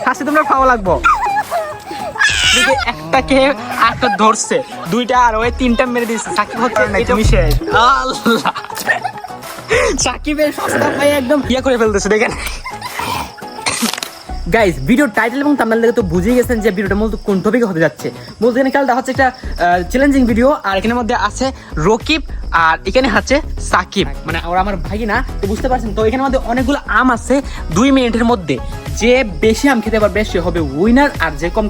শাস্তি তোমরা খাওয়া লাগবো। একটাকে একটা ধরছে, দুইটা আর ওই তিনটা মেরে দিচ্ছে। সাকিব হচ্ছে তুমি শেষ। আল্লাহ, সাকিবের সস্তা ভাই একদম ইয়ে করে ফেলতেছে দেখেন। গাইস, ভিডিওর টাইটেল এবং থাম্বনেল দেখে তো বুঝেই গেছেন যে ভিডিওটা মূলত কোন টপিকে হতে যাচ্ছে। মূলত এখানে খেলাটা হচ্ছে একটা চ্যালেঞ্জিং ভিডিও, আর এখানের মধ্যে আছে রকিব আর এখানে হচ্ছে সাকিব, মানে ওরা আমার ভাই না, তো বুঝতে পারছেন। তো এখানের মধ্যে অনেকগুলো আম আছে। 2 মিনিটের মধ্যে যে বেশি আম খেতে পারবে সে হবে উইনার, আর যে কম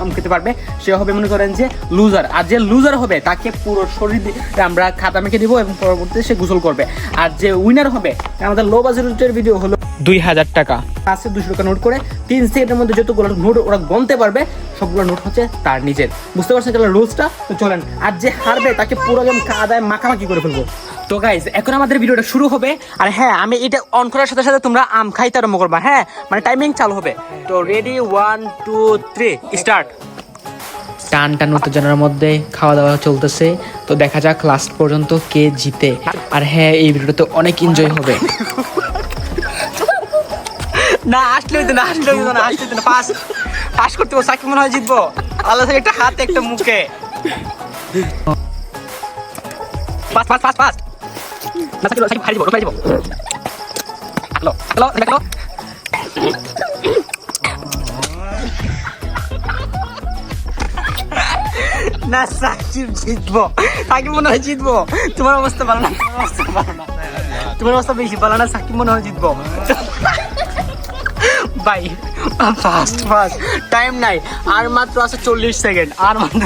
আম খেতে পারবে সে হবে মনে করেন যে লুজার। আর যে লুজার হবে তাকে পুরো শরীর আমরা খাতা মেখে দিব এবং পরবর্তীতে সে গোসল করবে। আর যে উইনার হবে, আমাদের লো বাজেটের ভিডিও হলো 2000 টাকা আছে, 200 টাকা নোট করে 3 সেকেন্ডের মধ্যে যতগুলো নোট ওরা গণতে পারবে সবগুলো নোট হচ্ছে তার নিজের। বুঝতে পারছেন তাহলে রুলসটা? তো চলেন, আর যে হারবে তাকে পুরো একদম কাদায় মাখামাখি করে ফেলবো। তো গাইজ, এখন আমাদের ভিডিওটা শুরু হবে। আর হ্যাঁ, আমি এটা অন করার সাথে সাথে তোমরা আম খাইতে আরম্ভ করবা। হ্যাঁ, মানে টাইমিং চালু হবে। তো রেডি, 1 2 3 স্টার্ট। টান উত্তেজনার মধ্যে খাওয়া দাওয়া চলতেছে। তো দেখা যাক লাস্ট পর্যন্ত কে জিতে। আর হ্যাঁ, এই ভিডিওতে অনেক এনজয় হবে। না আসলে হইতো না, আসলে হইতো না, আসলে হইতো না। পাস করতে হবে, সাকিব মনে হয় জিতবো। আল্লাহ, একটা হাত একটা মুখে। পাস না, সাকিব হারিয়ে যাবো, যাবো। হ্যালো দেখো, না সাকিব জিতবো, সাকিব মনে হয় জিতবো। তোমার অবস্থা ভালো না, তোমার অবস্থা বেশি ভালো না। সাকিব মনে হয় জিতবো ভাই। ফাস্ট টাইম নাই, আর মাত্র আছে 40 সেকেন্ড, আর মাত্র।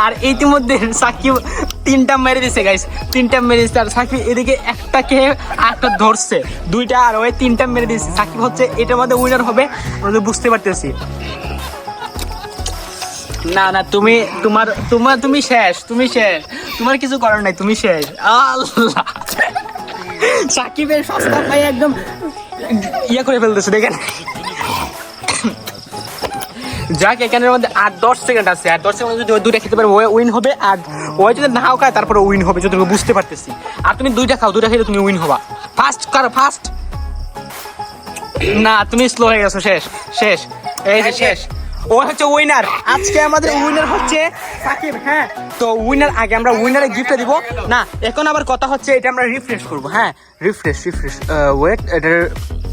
আর ইতিমধ্যে সাকিব 3টা মেরে দিছে গাইস, 3টা মেরে দিচ্ছে। আর সাকিব এদিকে একটাকে একটা ধরছে, 2টা আর ওই 3টা মেরে দিচ্ছে। সাকিব হচ্ছে এটার মধ্যে উইনার হবে, আমরা বুঝতে পারতেছি। না তুমি শেষ, তোমার কিছু করার নাই, তুমি শেষ। আল্লাহ, সাকিবের সস্তা ভাই একদম ইয়ে করে ফেলতেছে দেখেন। যাক, এখানের মধ্যে 8-10 সেকেন্ড আছে। আর 10 সেকেন্ড যদি 2টা খেতে পারে ওই উইন হবে, আর ওই যদি নাও খায় তারপরে উইন হবে, যদি বুঝতে পারতেছি। আর তুমি 2টা খাও, 2টা খেলে তুমি উইন হবা। ফাস্ট করো, ফাস্ট। না, তুমি স্লো হয়ে গেছো, শেষ এই যে শেষ। ও হচ্ছে উইনার। আজকে আমাদের উইনার হচ্ছে সাকিব। হ্যাঁ, তো উইনার আগে আমরা উইনারে গিফটটা দিব না। এখন আবার কথা হচ্ছে এটা আমরা রিফ্রেশ করবো। হ্যাঁ, রিফ্রেশ ওয়েট, এটা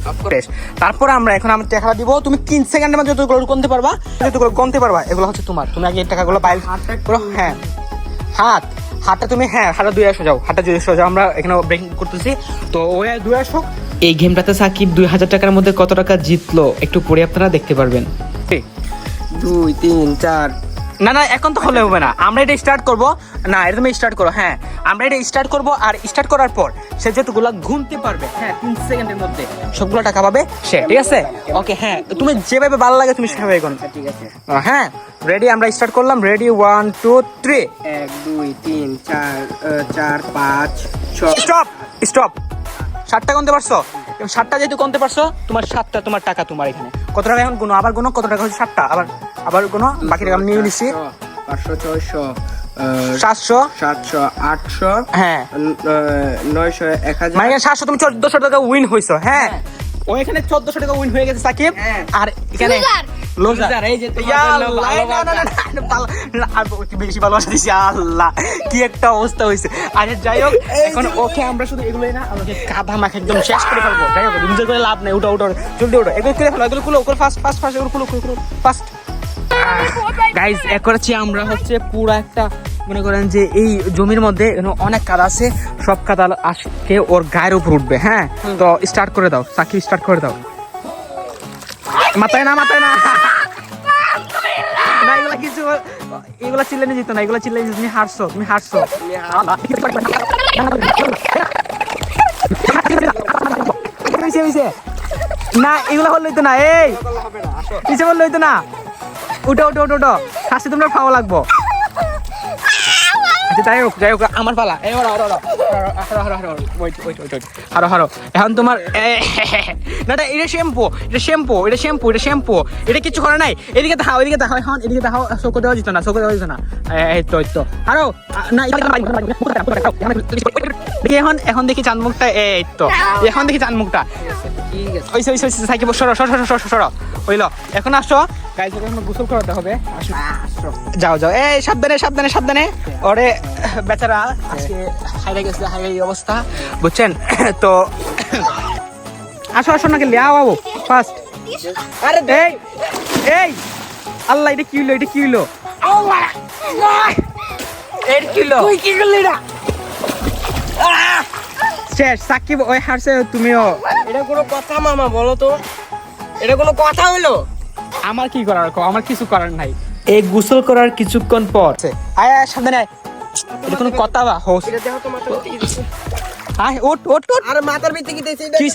রিফ্রেশ। তারপর আমরা এখন আমরা টাকা দিব। তুমি 3 সেকেন্ডের মধ্যে যতগুলো গুনতে পারবা এগুলো হচ্ছে তোমার। তুমি আগে এই টাকাগুলো বাইর করো। হ্যাঁ, হাতটা তুমি, হ্যাঁ, হাতটা 2 আসো যাও, হাতটা 2 আসো যাও। আমরা এখানে ব্রেকিং করতেছি, তো ওই 2 আসো। এই গেমটাতে সাকিব 2000 টাকার মধ্যে কত টাকা জিতলো একটু পরে আপনারা দেখতে পারবেন। 2 3 4। না, এখন তো হলে হবে না। আমরা এটা স্টার্ট করবো। না, এটা তুমি স্টার্ট করো। হ্যাঁ, আমরা এটা স্টার্ট করবো। আর স্টার্ট করার পর সে যেতগুলো গুনতে পারবে, হ্যাঁ, 3 সেকেন্ডের মধ্যে সবগুলো টাকা পাবে সে। ঠিক আছে? ওকে, হ্যাঁ, তুমি যেভাবে ভালো লাগে তুমি সেভাবে গুন। ঠিক আছে? হ্যাঁ, রেডি, আমরা স্টার্ট করলাম। রেডি, 1 2 3। 1 2 3 4 5 6। স্টপ। 7টা গুনতে পারছো? 7টা যেহেতু গুনতে পারছো, তোমার 7টা তোমার টাকা তোমার এখানে। কত টাকা এখন গুনো, আবার গুনো কত টাকা হচ্ছে। 7টা আবার গুনো, বাকি টাকা আমি নিয়ে নিচ্ছি। 500 600 700 700 800। হ্যাঁ, 900 1000। মানে 700 তুমি 1400 টাকা উইন হইছো। হ্যাঁ, ও এখানে 1400 টাকা উইন হয়ে গেছে সাকিব। আর এখানে লুজার। এই যে বেশি ভালোবাসা দিছি। আল্লাহ, কি একটা অবস্থা হয়েছে। আরে যাই হোক, এখন ওকে আমরা শুধু এগুলোই না, আমাকে কাঁধা মাখে একদম শেষ করে ফেলবো। যাই হোক, নিজের করে লাভ নেই। উঠো জলদি উঠো, এগুলো করে ফেলো, এগুলো খুলো ফাস্ট এগুলো খুলো ফাস্ট। গাইজ, এখন হচ্ছে আমরা হচ্ছে পুরো একটা মনে করেন যে এই জমির মধ্যে অনেক কাদা আছে, সব কাদা আজকে ওর গায়ের উপর উঠবে। হ্যাঁ, তো স্টার্ট করে দাও সাকিব, স্টার্ট করে দাও। মাথায় না এগুলা কিছু, এগুলা চিল্লানি যেত না, এগুলা চিল্লানি তুমি হারছো। না, এগুলা হলে হইতো না। এই নিচে বললে হইতো না। উঠো শাস্তি তোমরা খাওয়া লাগবো। আচ্ছা যাই হোক আমার পালা এই হারো এখন তোমার না এটা শ্যাম্পু এটা কিছু করে নাই এদিকে দেখাও এখন এদিকে দেখাও চোখ দেওয়া যেত না এই তো হারো না এখন দেখি চাঁদ মুখটা এই তো এখন দেখি চাঁদ মুখটা ঠিক আছে ওই সাইকেল সরো হইলো এখন আসো গাইজ এখন গোসল করাতে হবে আসো যাও এই সাবধানে ওরে বেচারা আজকে হাইরে গেছে হাইরে অবস্থা বুঝছেন তো আসো নাকি লিয়া বাবু ফার্স্ট আরে এই আল্লাহ এটা কি হইলো তুই কি করলি না শেষ সাকিব ওই হারছে তুমিও এটা কোনো কথা মামা বলো তো এটা কোনো কথা হলো আমার কি করার আমার কিছু করার নাই এই গোসল করার কিছুক্ষণ পর আয় সাবধানে আয় এটা কোনো কথা বা হোস এটা দেখো তো মাথা কি দিছে আয় ওঠ আর মাথার ভিতরে কি দিছে কিস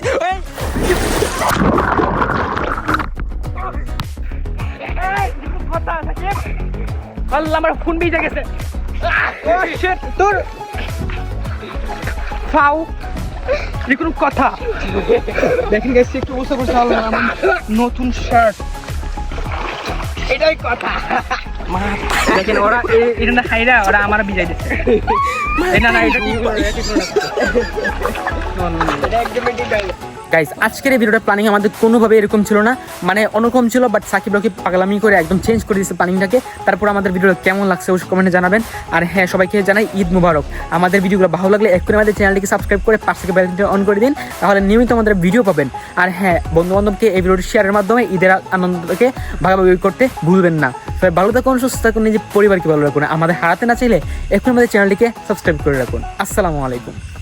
আল্লাহ আমার ফোন বেজে গেছে ও শিট তোর ফাউ কোনো কথা দেখেন গেছি একটু বসে আমার নতুন শার্ট এটাই কথা দেখেন ওরা এটা না খাইরা ওরা আমার বিজাই দিচ্ছে এটা না এটা ঠিক করে এটা একদমই ঠিক নাই গাইস আজকের এই ভিডিওটা প্ল্যানিং আমাদের কোনোভাবে এরকম ছিল না মানে অন্যরকম ছিল বাট সাকিব রকি পাগলামি করে একদম চেঞ্জ করে দিয়েছে প্ল্যানিংটাকে তারপর আমাদের ভিডিওটা কেমন লাগছে অবশ্যই কমেন্টে জানাবেন আর হ্যাঁ সবাইকে জানাই ঈদ মুবারক আমাদের ভিডিওগুলো ভালো লাগলে এক্ষুনি আমাদের চ্যানেলটিকে সাবস্ক্রাইব করে পাশে বেল আইকনটা অন করে দিন তাহলে নিয়মিত আমাদের ভিডিও পাবেন আর হ্যাঁ বন্ধুবান্ধবকে এই ভিডিওটি শেয়ারের মাধ্যমে ঈদের আনন্দকে ভাগাভাগি করতে ভুলবেন না সবাই ভালো থাকুন সুস্থ থাকুন নিজের পরিবারকে ভালো রাখুন আমাদের হারাতে না চাইলে এক্ষুনি আমাদের চ্যানেলটিকে সাবস্ক্রাইব করে রাখুন আসসালামু আলাইকুম